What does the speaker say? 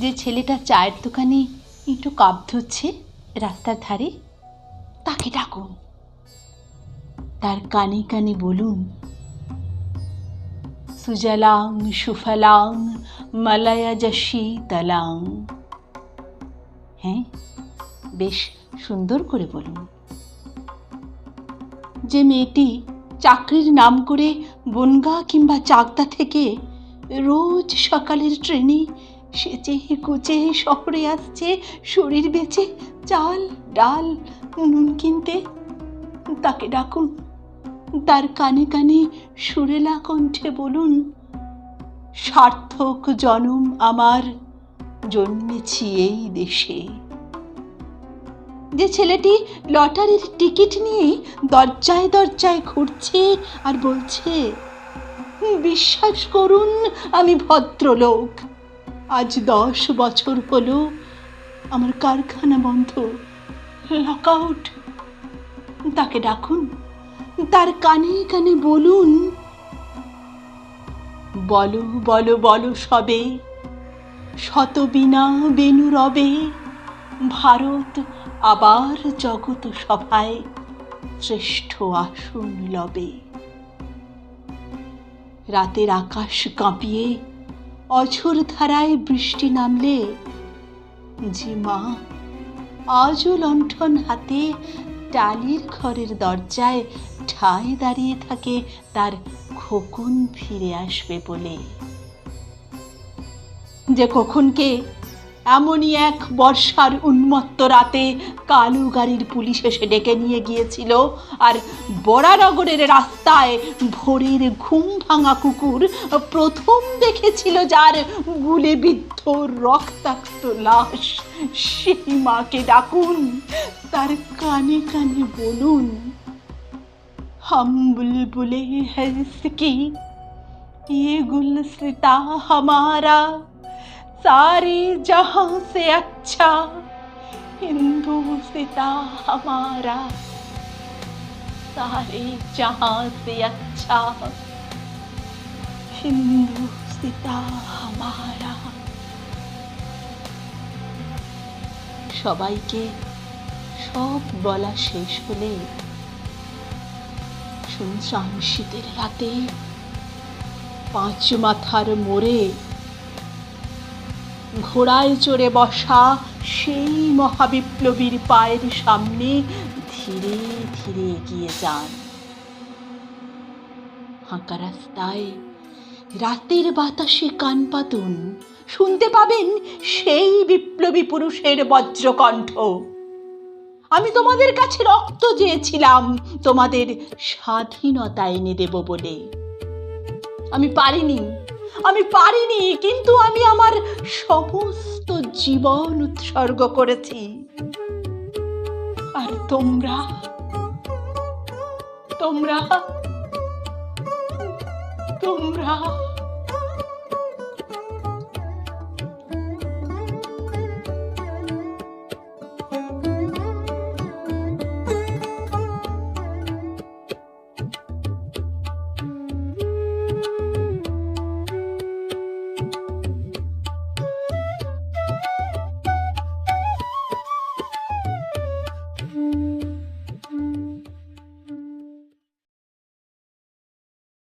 যে ছেলেটা চায়ের দোকানে একটু কাপ ধুচ্ছে রাস্তার ধারে, তাকে ডাকুন। তার কানে কানে বলুন, সুজলাং সুফলাং মলয়জশী তলাং। হ্যাঁ, বেশ সুন্দর করে বলুন। যে মেয়েটি চাকরির নাম করে বনগাঁ কিংবা চাকদা থেকে রোজ সকালের ট্রেনে সেচে কুচে শহরে আসছে শরীর বেচে চাল ডাল নুন কিনতে, তাকে ডাকুন। তার কানে কানে সুরেলা কণ্ঠে বলুন, সার্থক জনম আমার, জন্মেছি এই দেশে। যে ছেলেটি লটারির টিকিট নিয়ে দরজায় দরজায় ঘুরছে আর বলছে, বিশ্বাস করুন আমি ভদ্রলোক, আজ 10 বছর হলো আমার কারখানা বন্ধ, লকআউট, তাকে ডাকুন। তার কানে কানে বলুন, বলো বলো বলো সবে, শত বিনা বেনু রবে, ভারত আবার জগত সভায় শ্রেষ্ঠ আসন লবে। রাতের আকাশ কাঁপিয়ে অঝোর ধারায় বৃষ্টি নামলে যে মা আজও লণ্ঠন হাতে টালির ঘরের দরজায় ঠায় দাঁড়িয়ে থাকে তার খোকন ফিরে আসবে বলে। যে কখনকে এমনই এক বর্ষার উন্মত্ত রাতে কালো গাড়ির পুলিশ এসে ডেকে নিয়ে গিয়েছিল, আর বরানগরের রাস্তায় ভোরের ঘুম ভাঙা কুকুর প্রথম দেখেছিল যার গুলে বিদ্ধ রক্তাক্ত লাশ, সেই মাকে ডাকুন। তার কানে কানে বলুন, হাম বুলবুলে হ্যায় ইসকি, ये गुलसिता हमारा, सारे जहां से अच्छा, हिंदुसिता हमारा, सारे जहां से अच्छा, हिंदुसिता हमारा। সবাইকে সব বলা শেষ হলে শুনশান শীতের রাতে 5 মাথার মোড়ে ঘোড়ায় চড়ে বসা সেই মহাবিপ্লবীর পায়ের সামনে ধীরে ধীরে এগিয়ে যান। ফাঁকা রাস্তায় রাতের বাতাসে কান পাতুন, শুনতে পাবেন সেই বিপ্লবী পুরুষের বজ্রকণ্ঠ, আমি তোমাদের কাছে রক্ত চেয়েছিলাম তোমাদের স্বাধীনতা এনে দেব বলে। আমি পারিনি, কিন্তু আমি আমার সমস্ত জীবন উৎসর্গ করেছি। আর তোমরা তোমরা তোমরা